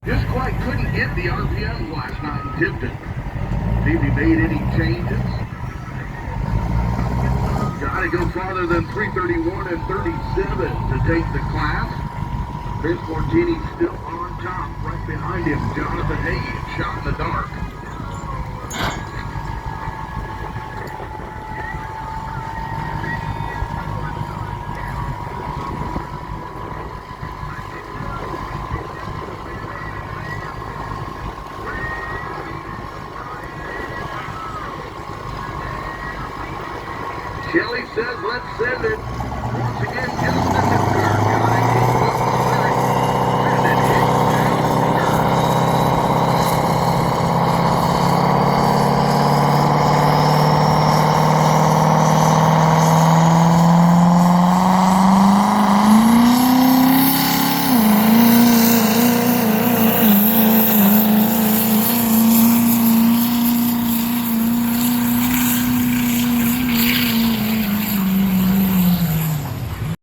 Just quite couldn't get the RPMs last night in Tipton. See if he made any changes. Got to go farther than 3:31 and 37 to take the class. Vince Martini still on top. Right behind him, Jonathan Hayes, shot in the dark. Kelly says, let's send it. Once again,